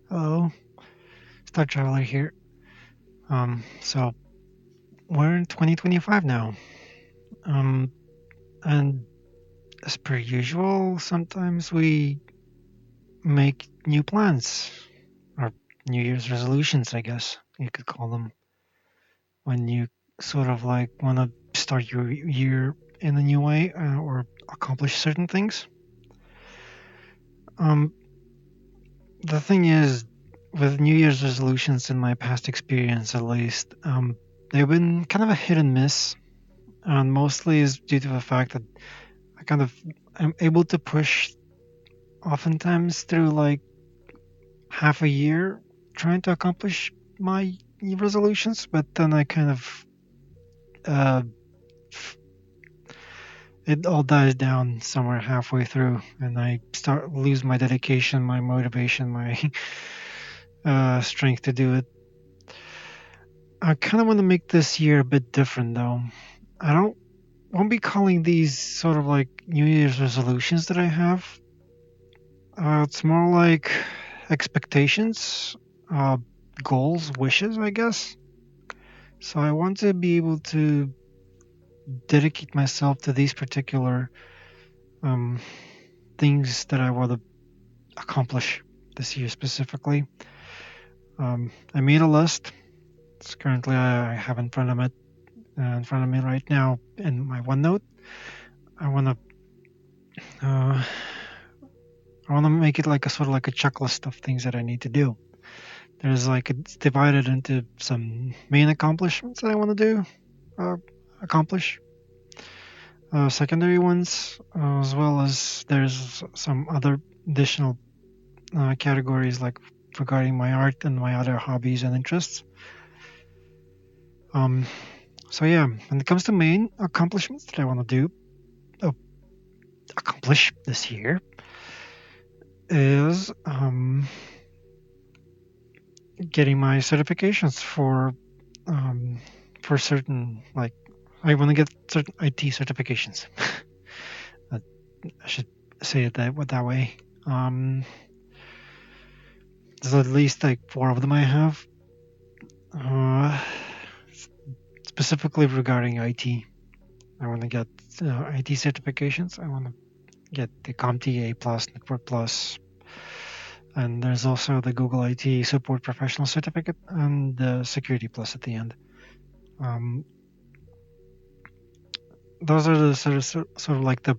Hello, Star Traveler here. So we're in 2025 now. Um, and as per usual, sometimes we make new plans or New Year's resolutions, I guess you could call them, when you sort of like want to start your year in a new way or accomplish certain things. Um, the thing is, with New Year's resolutions, in my past experience at least, they've been kind of a hit and miss, and mostly is due to the fact that I kind of am able to push oftentimes through like half a year trying to accomplish my resolutions, but then I kind of uh, it all dies down somewhere halfway through, and I start lose my dedication, my motivation, my strength to do it. I kind of want to make this year a bit different, though. I don't won't be calling these sort of like New Year's resolutions that I have. It's more like expectations, uh, goals, wishes, I guess. So I want to be able to dedicate myself to these particular um, things that I want to accomplish this year specifically. I made a list. It's currently I have in front of me right now in my OneNote. I want to uh, I want to make it like a sort of like a checklist of things that I need to do. There's like it's divided into some main accomplishments that I want to do, uh, accomplish, secondary ones, as well as there's some other additional categories like regarding my art and my other hobbies and interests. Um, so yeah, when it comes to main accomplishments that I want to do, uh, accomplish this year is getting my certifications um, for certain like I want to get certain IT certifications. I should say it that way. Um, there's at least like four of them I have, uh, specifically regarding IT. I want to get IT certifications. I want to get the CompTIA Plus, Network Plus, and there's also the Google IT Support Professional Certificate and the Security Plus at the end. Um, those are the sort of like the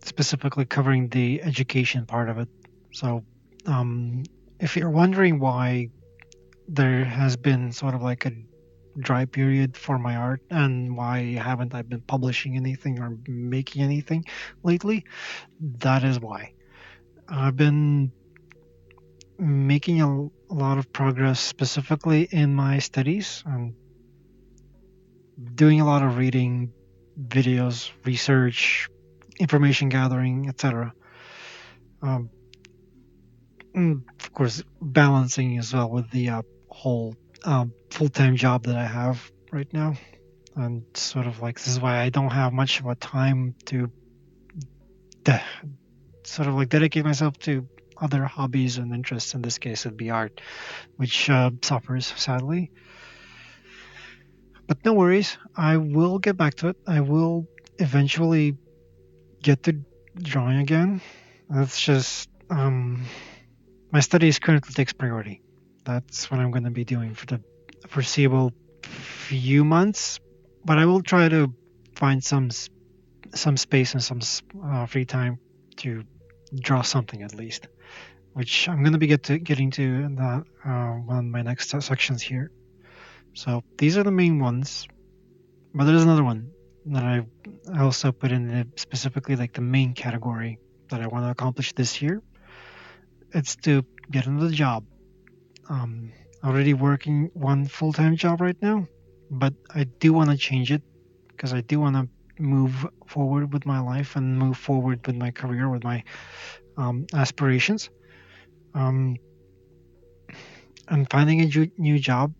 specifically covering the education part of it. So, um, if you're wondering why there has been sort of like a dry period for my art and why haven't I been publishing anything or making anything lately, that is why. I've been making a lot of progress specifically in my studies and doing a lot of reading, videos, research, information gathering, etc. Um, of course, balancing as well with the whole full-time job that I have right now. And sort of like this is why I don't have much of a time to de- sort of like dedicate myself to other hobbies and interests. In this case, it'd be art, which suffers sadly. But no worries, I will get back to it. I will eventually get to drawing again. That's just my studies currently takes priority. That's what I'm going to be doing for the foreseeable few months. But I will try to find some space and some free time to draw something at least, which I'm going to be getting to in that one of my next sections here. So these are the main ones, but there's another one that I also put in specifically like the main category that I want to accomplish this year. It's to get another job. Um, Already working one full-time job right now, but I do want to change it because I do want to move forward with my life and move forward with my career, with my aspirations. Um, and finding a new job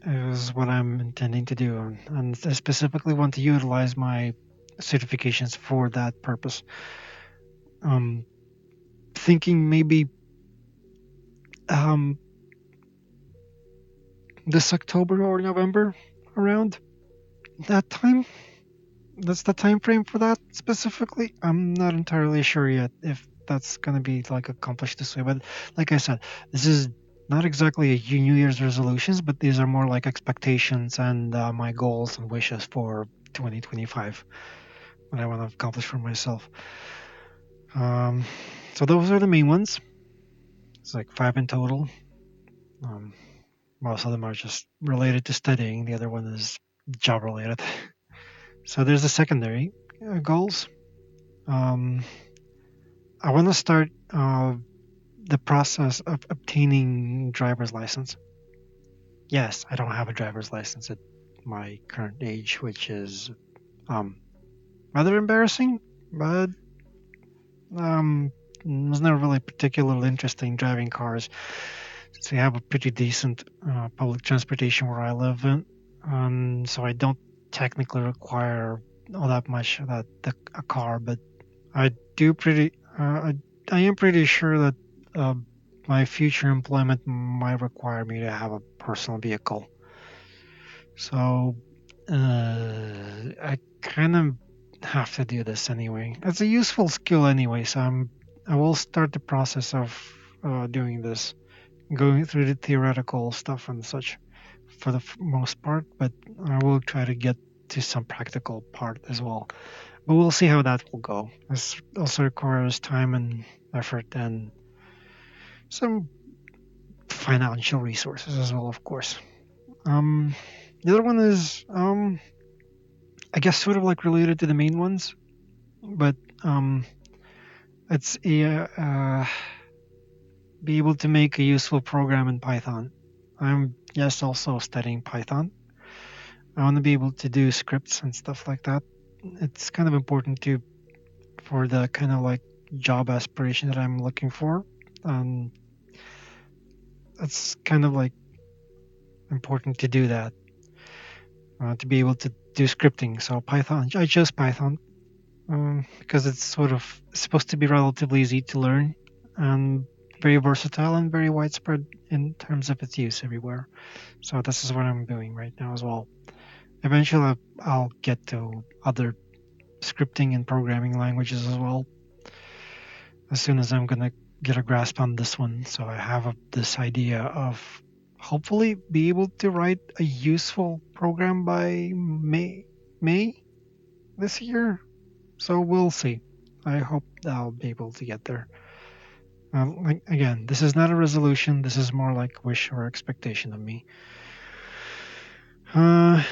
is what I'm intending to do, and I specifically want to utilize my certifications for that purpose. Um, Thinking maybe this October or November, around that time. That's the time frame for that specifically. I'm not entirely sure yet if that's gonna be like accomplished this way. But like I said, this is not exactly a New Year's resolutions, but these are more like expectations and my goals and wishes for 2025. What I want to accomplish for myself. Um, so those are the main ones. It's like five in total. Um, most of them are just related to studying. The other one is job related. So there's the secondary goals. Um, I want to start the process of obtaining driver's license. Yes, I don't have a driver's license at my current age, which is um, rather embarrassing, but was never really particularly interested in driving cars. So I have a pretty decent public transportation where I live in, so I don't technically require all that much of a car, but I do pretty. I am pretty sure that uh, my future employment might require me to have a personal vehicle. So I kind of have to do this anyway. It's a useful skill anyway, so I will start the process of doing this, going through the theoretical stuff and such for the most part, but I will try to get to some practical part as well. But we'll see how that will go. This also requires time and effort and some financial resources as well, of course. Um, the other one is, I guess, sort of like related to the main ones, but um, it's be able to make a useful program in Python. I'm yes also studying Python. I want to be able to do scripts and stuff like that. It's kind of important to for the kind of like job aspiration that I'm looking for. Um, it's kind of like important to do that to be able to do scripting. So Python, I chose Python because it's sort of supposed to be relatively easy to learn and very versatile and very widespread in terms of its use everywhere. So this is what I'm doing right now as well. Eventually, I'll get to other scripting and programming languages as well as soon as I'm gonna get a grasp on this one. So I have this idea of hopefully be able to write a useful program by May this year. So we'll see. I hope I'll be able to get there. Again, this is not a resolution. This is more like wish or expectation of me. Uh,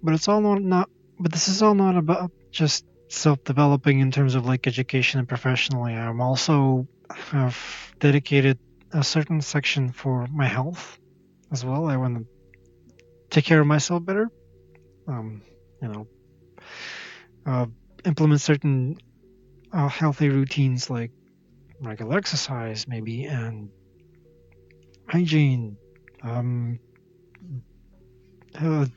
but it's all not. But this is all not about just self-developing in terms of like education and professionally. I'm also have dedicated a certain section for my health as well. I want to take care of myself better. Um, you know, uh, implement certain healthy routines like regular exercise, maybe, and hygiene. Um,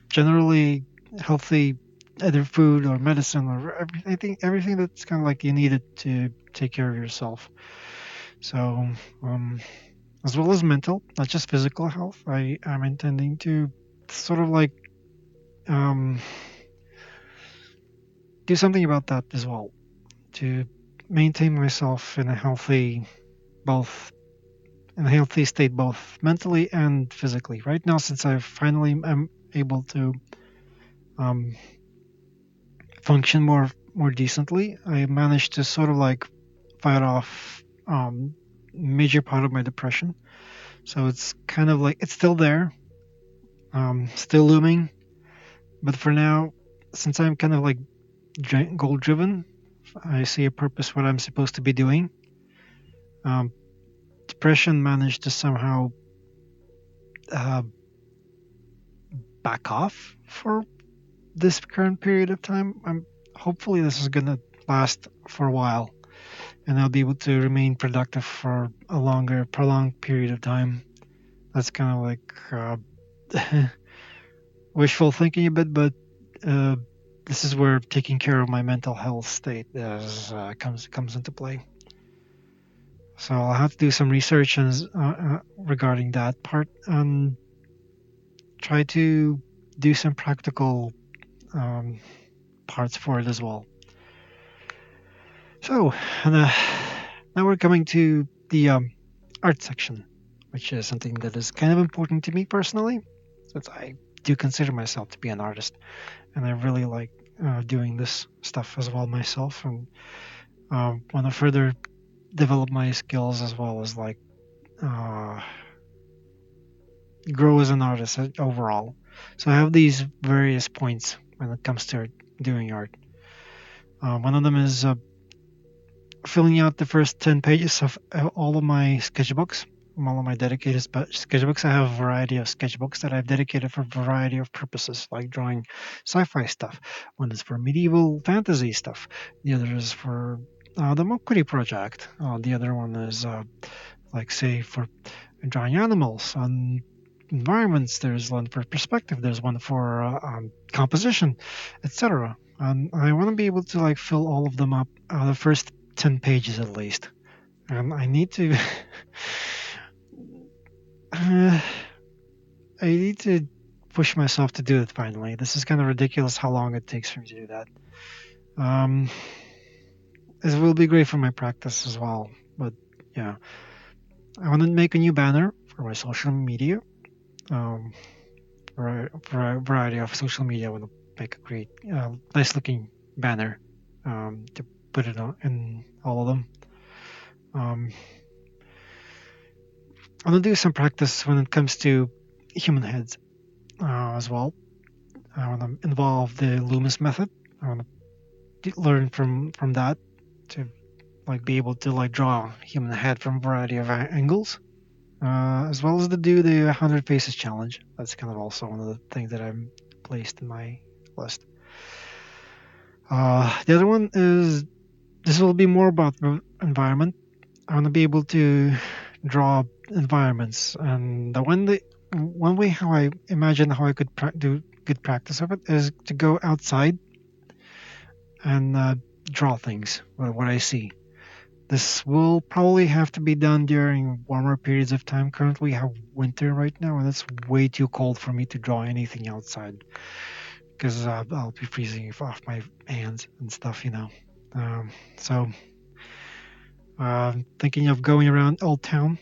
generally healthy either food or medicine or everything that's kind of like you need it to take care of yourself. So um, as well as mental, not just physical health, I am intending to sort of like um, do something about that as well to maintain myself in a healthy both in a healthy state both mentally and physically. Right now, since I finally am able to um, function more decently, I managed to sort of like fight off major part of my depression. So it's kind of like it's still there, still looming. But for now, since I'm kind of like goal driven, I see a purpose what I'm supposed to be doing. Um, depression managed to somehow uh, back off for this current period of time. Hopefully this is gonna last for a while, and I'll be able to remain productive for a longer, prolonged period of time. That's kind of like wishful thinking a bit, but uh, this is where taking care of my mental health state comes into play. So I'll have to do some research regarding that part and try to do some practical um, parts for it as well. So, and, now we're coming to the art section, which is something that is kind of important to me personally, since I do consider myself to be an artist, and I really like doing this stuff as well myself, and want to further develop my skills as well as like uh, grow as an artist overall. So I have these various points when it comes to doing art. One of them is filling out the first 10 pages of all of my sketchbooks. All of my dedicated sketchbooks. I have a variety of sketchbooks that I've dedicated for a variety of purposes, like drawing sci-fi stuff. One is for medieval fantasy stuff. The other is for the Mokuri project. The other one is, like, say, for drawing animals and environments. There's one for perspective. There's one for composition, etc. And I want to be able to like fill all of them up. The first 10 pages at least. And I need to. I need to push myself to do it finally. This is kind of ridiculous how long it takes for me to do that. Um, it will be great for my practice as well. But yeah, I want to make a new banner for my social media. Um, for a variety of social media. I want to make a great, nice looking banner to put it on in all of them. Um, I want to do some practice when it comes to human heads as well. I want to involve the Loomis method. I want to learn from that to like be able to like draw a human head from a variety of angles, as well as to do the 100 faces challenge. That's kind of also one of the things that I'm placed in my list. The other one is this will be more about the environment. I want to be able to draw environments, and one way how I imagine how I could do good practice of it is to go outside and draw things, what I see. This will probably have to be done during warmer periods of time. Currently, we have winter right now, and it's way too cold for me to draw anything outside because I'll be freezing off my hands and stuff, you know. So, thinking of going around Old Town,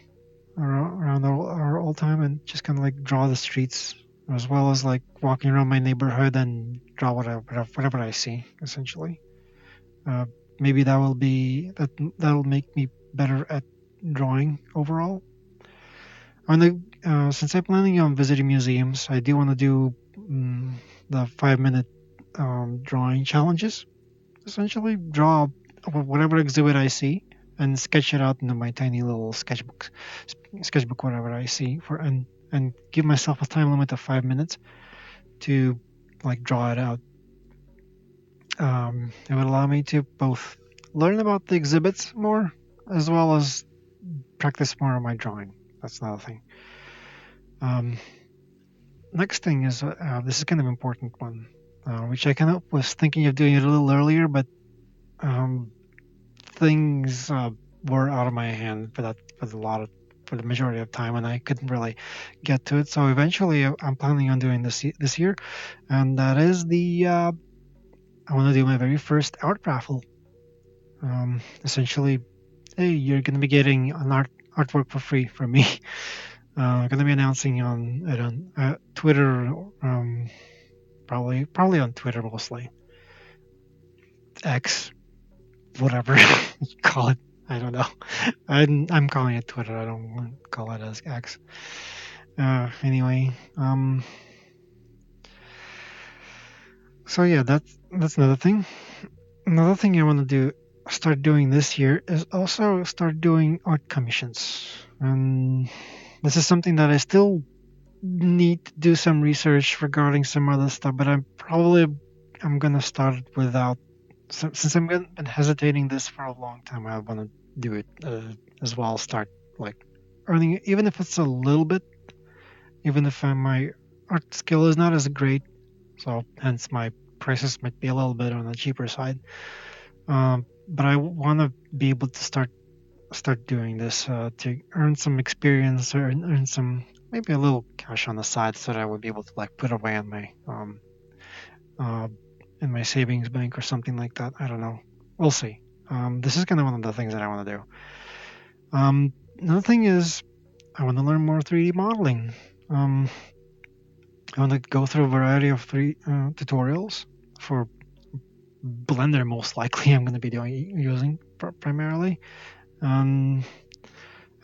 around our Old Town, and just kind of like draw the streets, as well as like walking around my neighborhood and draw whatever I see, essentially. Uh, Maybe that'll make me better at drawing overall. Since I'm planning on visiting museums, I do want to do the 5 minute drawing challenges. Essentially, draw whatever exhibit I see and sketch it out into my tiny little sketchbook whatever I see and give myself a time limit of 5 minutes to like draw it out. It would allow me to both learn about the exhibits more as well as practice more on my drawing. That's another thing. Um, Next thing is this is kind of important one, which I kind of was thinking of doing it a little earlier, but um, things were out of my hand for the majority of time, and I couldn't really get to it. So eventually, I'm planning on doing this year, and that is the I want to do my very first art raffle. Essentially, hey, you're going to be getting an artwork for free from me. I'm going to be announcing on it on Twitter, probably on Twitter mostly. X, whatever you call it. I don't know. I'm calling it Twitter. I don't want to call it as X. Anyway, so yeah, that's another thing. Another thing I want to start doing this year is also start doing art commissions. And this is something that I still need to do some research regarding some other stuff, but I'm gonna start it without. Since been hesitating this for a long time, I want to do it as well. Start like earning, even if it's a little bit, even if my art skill is not as great, so hence my prices might be a little bit on the cheaper side. But I want to be able to start doing this to earn some experience or earn some maybe a little cash on the side so that I would be able to like put away uh, in my savings bank or something like that. I don't know. We'll see. This is kind of one of the things that I want to do. Another thing is I want to learn more 3D modeling. Um, I want to go through a variety of three tutorials for Blender. Most likely, I'm going to be using primarily, um,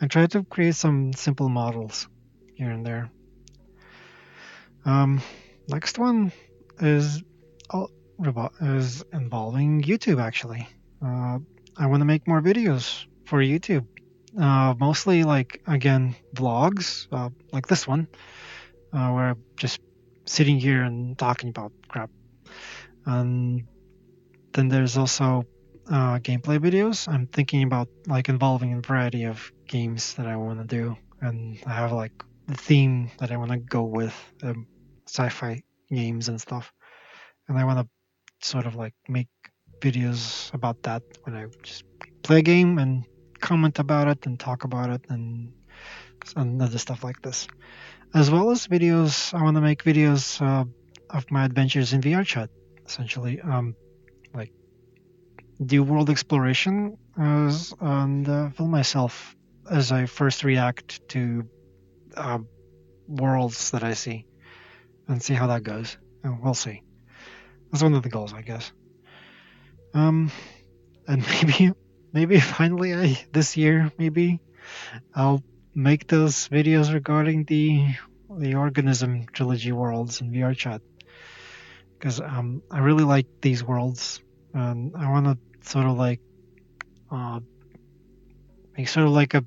and try to create some simple models here and there. Um, Next one is uh, is involving YouTube. Actually, uh, I want to make more videos for YouTube. Mostly like again vlogs, like this one, where I'm just sitting here and talking about crap. And then there's also gameplay videos. I'm thinking about like involving a variety of games that I want to do, and I have like the theme that I want to go with, sci-fi games and stuff. And I want to sort of like make videos about that when I just play a game and comment about it and talk about it and other stuff like this. As well as videos, I want to make videos of my adventures in VR chat, essentially. Like do world exploration and film myself as I first react to uh, worlds that I see and see how that goes. And we'll see. That's one of the goals, I guess. Um, and maybe finally, this year, maybe I'll make those videos regarding the organism trilogy worlds in VR chat because I really like these worlds and I want to sort of like uh, make sort of like a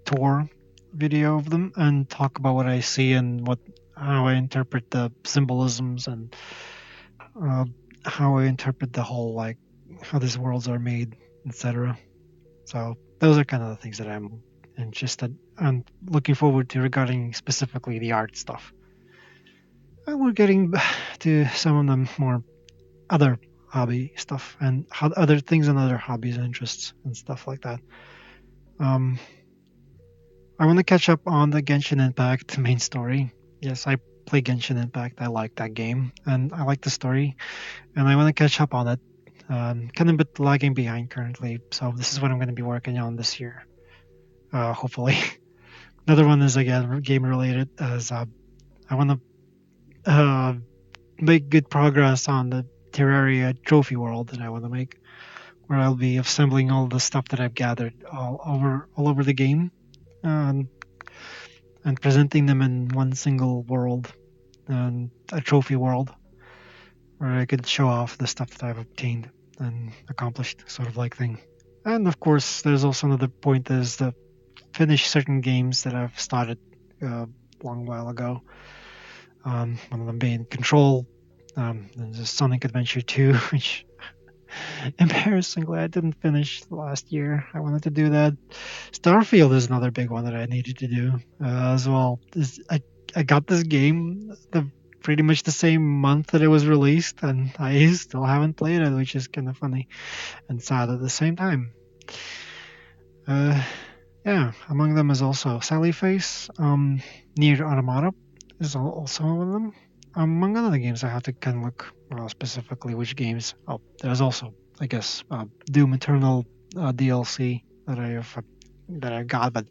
tour video of them and talk about what I see and what how I interpret the symbolisms and uh, how I interpret the whole like how these worlds are made, etc. So those are kind of the things that I'm interested and looking forward to regarding specifically the art stuff. And we're getting to some of the more other hobby stuff and other things and other hobbies and interests and stuff like that. Um, I want to catch up on the Genshin Impact main story. Yes, I play Genshin Impact. I like that game and I like the story, and I want to catch up on it. Kind of a bit lagging behind currently, so this is what I'm going to be working on this year. Hopefully, another one is again game related, as I want to make good progress on the Terraria trophy world that I want to make, where I'll be assembling all the stuff that I've gathered all over the game, and and presenting them in one single world and a trophy world where I could show off the stuff that I've obtained and accomplished, sort of like thing. And of course, there's also another point is to finish certain games that I've started a long while ago. One of them being Control, and the Sonic Adventure 2, which embarrassingly I didn't finish last year. I wanted to do that. Starfield is another big one that I needed to do as well. I got this game pretty much the same month that it was released, and I still haven't played it, which is kind of funny and sad at the same time. Uh, yeah, among them is also Sally Face. Near Automata is also one of them. Among other games, I have to kind of look specifically which games. Oh, there's also, I guess, Doom Eternal DLC that I got, but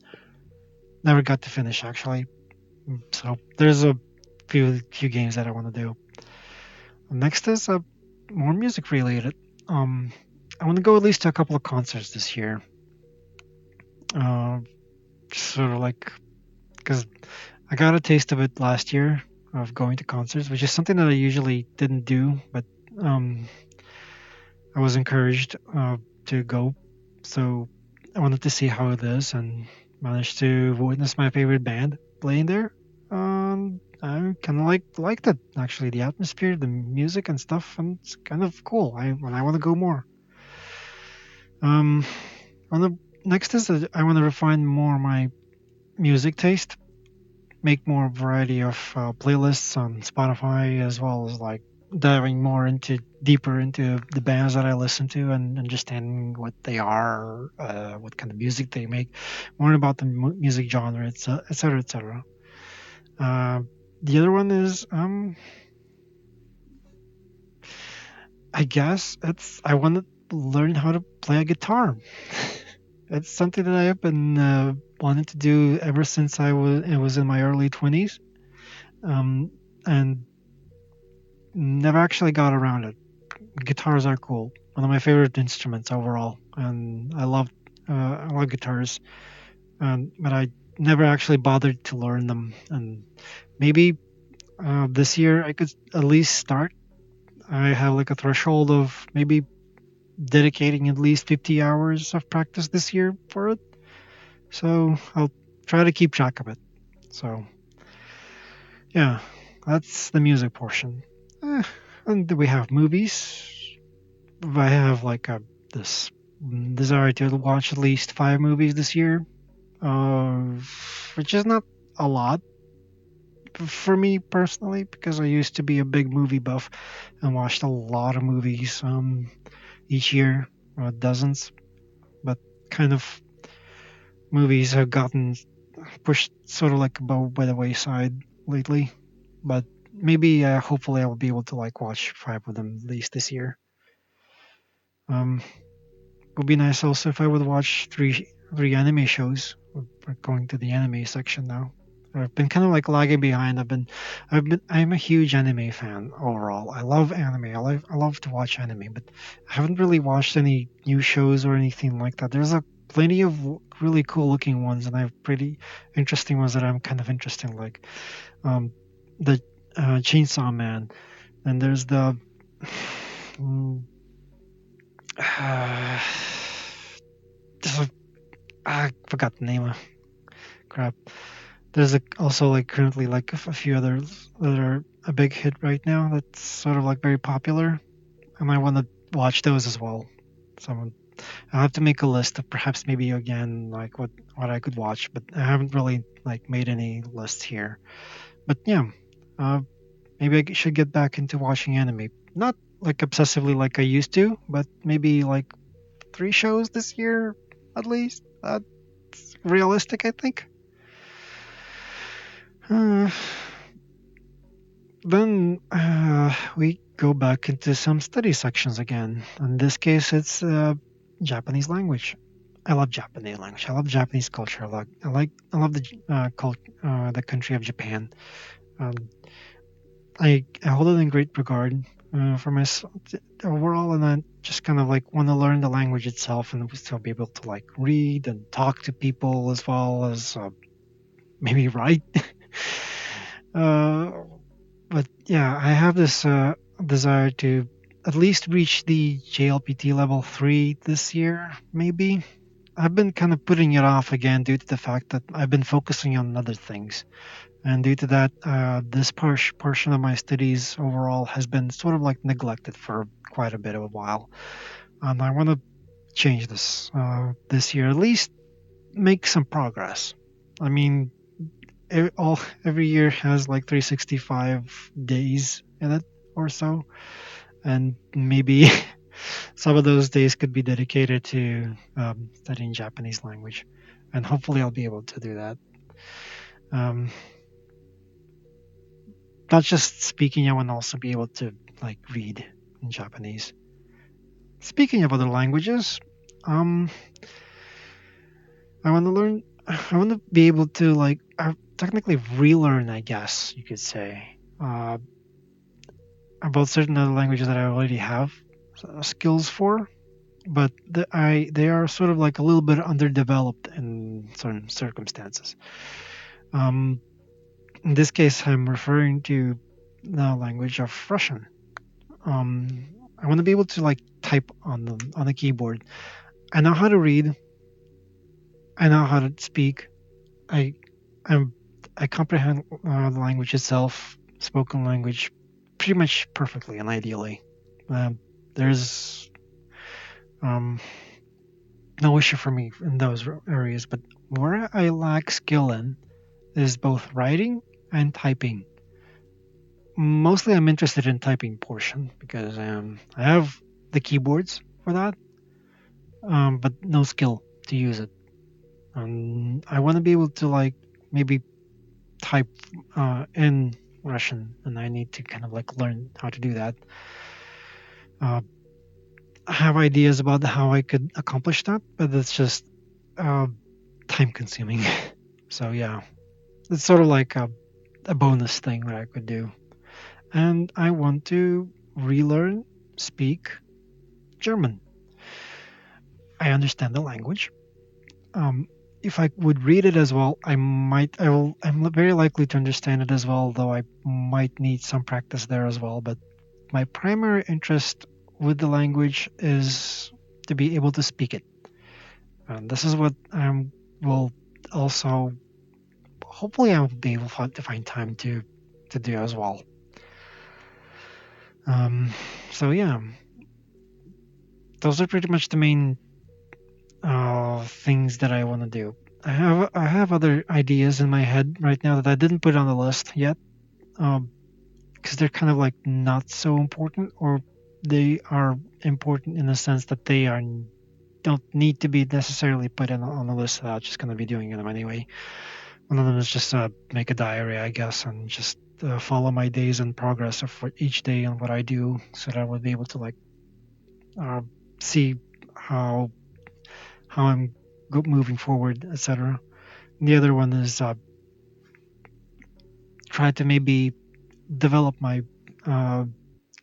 never got to finish actually. So there's a few games that I want to do. Next is more music related. Um, I want to go at least to a couple of concerts this year. Uh, Sort of like because I got a taste of it last year of going to concerts, which is something that I usually didn't do, but um, I was encouraged to go. So I wanted to see how it is and managed to witness my favorite band playing there. I kind of liked it actually, the atmosphere, the music and stuff, and it's kind of cool. I want to go more. Um, on the next is that I want to refine more my music taste, make more variety of playlists on Spotify, as well as like diving more into deeper into the bands that I listen to and understanding what they are, what kind of music they make, more about the music genre, etc., etc. Uh, the other one is I guess it's I want to learn how to play a guitar. It's something that I have been wanting to do ever since I was in my early 20s, um, and never actually got around it. Guitars are cool. One of my favorite instruments overall, and I love guitars. But I never actually bothered to learn them. And maybe this year I could at least start. I have like a threshold of maybe dedicating at least 50 hours of practice this year for it. So I'll try to keep track of it. So yeah, that's the music portion. Eh, and we have movies. I have like this desire to watch at least 5 movies this year, uh, which is not a lot for me personally because I used to be a big movie buff and watched a lot of movies each year, dozens. But kind of movies have gotten pushed sort of like by the wayside lately. But maybe hopefully I'll be able to like watch 5 of them at least this year. Um, would be nice also if I would watch three anime shows. We're going to the anime section now. I've been kind of like lagging behind. I'm a huge anime fan overall. I love anime. I love to watch anime, but I haven't really watched any new shows or anything like that. There's a plenty of really cool looking ones, and I have pretty interesting ones that I'm kind of interested in, like um, the Chainsaw Man, and there's the mm, there's a I forgot the name of crap. There's also like currently like a few others that are a big hit right now. That's sort of like very popular, and I want to watch those as well. So I'll have to make a list of perhaps maybe again like what I could watch, but I haven't really like made any lists here. But yeah, uh, maybe should get back into watching anime. Not like obsessively like I used to, but maybe like 3 shows this year at least. That's realistic, I think. Uh, then we go back into some study sections again. In this case, it's Japanese language. I love Japanese language. I love Japanese culture. I love the country of Japan. Um, I hold it in great regard for myself overall, and I just kind of like want to learn the language itself and still be able to like read and talk to people as well as maybe write. uh, but yeah, I have this desire to at least reach the JLPT level 3 this year, maybe. I've been kind of putting it off again due to the fact that I've been focusing on other things. And due to that, this portion of my studies overall has been sort of like neglected for quite a bit of a while. And I want to change this year, at least make some progress. I mean, every year has like 365 days in it or so, and maybe some of those days could be dedicated to studying Japanese language, and hopefully I'll be able to do that. Um, Not just speaking, I want to also be able to like read in Japanese. Speaking of other languages, um, I want to learn. I want to be able to like technically relearn, I guess you could say, about certain other languages that I already have skills for, but they are sort of like a little bit underdeveloped in certain circumstances. Um, in this case, I'm referring to the language of Russian. Um, I want to be able to like type on the keyboard. I know how to read. I know how to speak. I I'm, I comprehend the language itself, spoken language, pretty much perfectly and ideally. There's um, no issue for me in those areas, but where I lack skill in is both writing and typing. Mostly, I'm interested in typing portion because I have the keyboards for that, but no skill to use it. I want to be able to like maybe type in Russian, and I need to kind of like learn how to do that. Uh, I have ideas about how I could accomplish that, but it's just uh, time consuming. So yeah, it's sort of like a bonus thing that I could do. And I want to relearn speak German. I understand the language. Um, if I would read it as well, I'm very likely to understand it as well, though I might need some practice there as well. But my primary interest with the language is to be able to speak it. And this is what I will also, hopefully, I'll be able to find time to do as well. Um, so yeah, those are pretty much the main things that I want to do. I have other ideas in my head right now that I didn't put on the list yet, because they're kind of like not so important, or they are important in the sense that they are don't need to be necessarily put on the list. I'm just going to be doing them anyway. One of them is just make a diary, I guess, and just follow my days and progress of for each day and what I do, so that I would be able to like uh, see how I'm moving forward, etc. The other one is try to maybe develop my uh,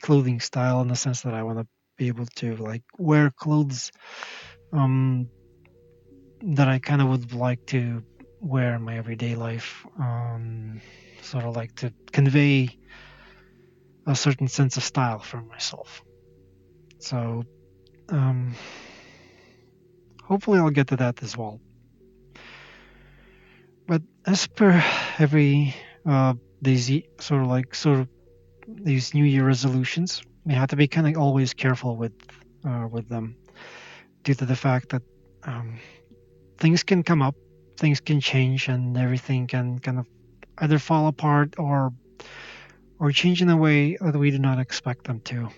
clothing style in the sense that I want to be able to like wear clothes that I kind of would like to wear in my everyday life. Sort of like to convey a certain sense of style for myself. So um, hopefully I'll get to that as well. But as per every these sort of these New Year resolutions, we have to be kind of always careful with them due to the fact that um, things can come up, things can change, and everything can kind of either fall apart or change in a way that we do not expect them to.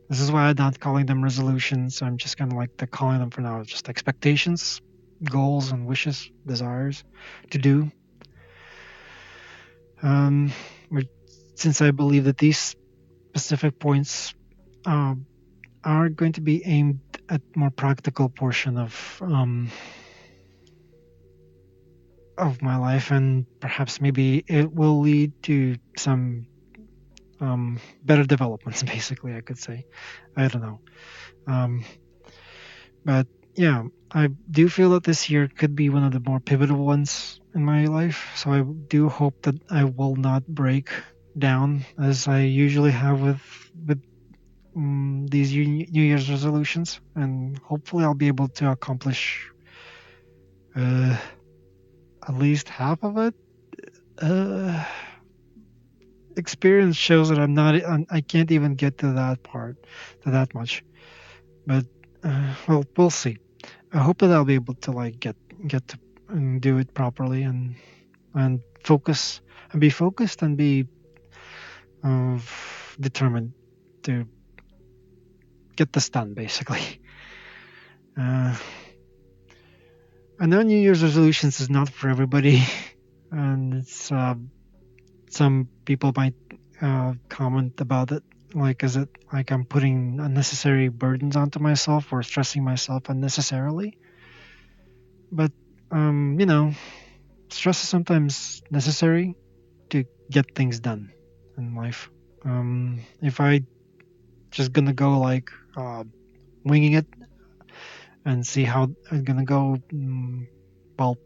This is why I'm not calling them resolutions. I'm just kind of like calling them for now just expectations, goals, and wishes, desires to do. Um, which- since I believe that these specific points um, are going to be aimed at more practical portion of my life, and perhaps maybe it will lead to some better developments. Basically, I could say. I don't know. Um, but yeah, I do feel that this year could be one of the more pivotal ones in my life. So I do hope that I will not break down as I usually have with these New Year's resolutions, and hopefully I'll be able to accomplish uh, at least half of it. Uh, Experience shows that I can't even get to that part, to that much. But well, we'll see. I hope that I'll be able to like get to and do it properly and focus and be focused and be uh, determined to get this done. Basically, uh, I know New Year's resolutions is not for everybody, and it's some people might comment about it. Like, is it like I'm putting unnecessary burdens onto myself or stressing myself unnecessarily? But you know, stress is sometimes necessary to get things done in life. If I just gonna go like winging it and see how it's gonna go, well,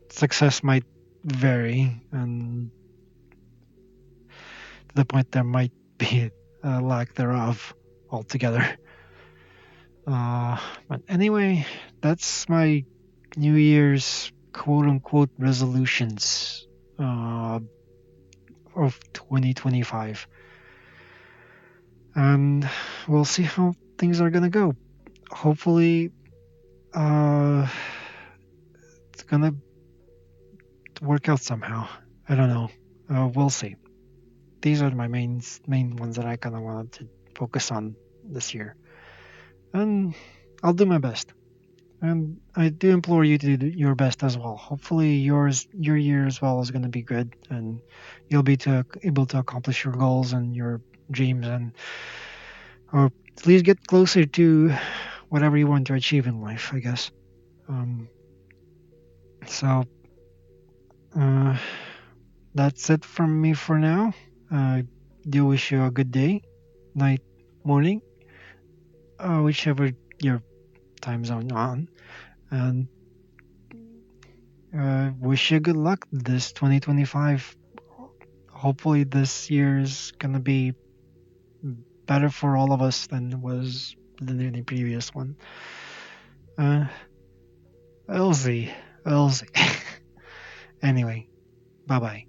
success might vary, and to the point there might be a lack thereof altogether. Uh, but anyway, that's my New Year's quote unquote resolutions uh, of 2025. And we'll see how things are gonna go. Hopefully, uh, it's gonna work out somehow. I don't know. We'll see. These are my main ones that I kind of wanted to focus on this year, and I'll do my best. And I do implore you to do your best as well. Hopefully, your year as well is going to be good, and you'll be able to accomplish your goals and your dreams, and or at least get closer to whatever you want to achieve in life. I guess. Um, so uh, that's it from me for now. I do wish you a good day, night, morning, whichever your time zone on, and wish you good luck this 2025. Hopefully, this year is gonna be better for all of us than it was than the previous one. Uh, we'll see. We'll see. Anyway, bye bye.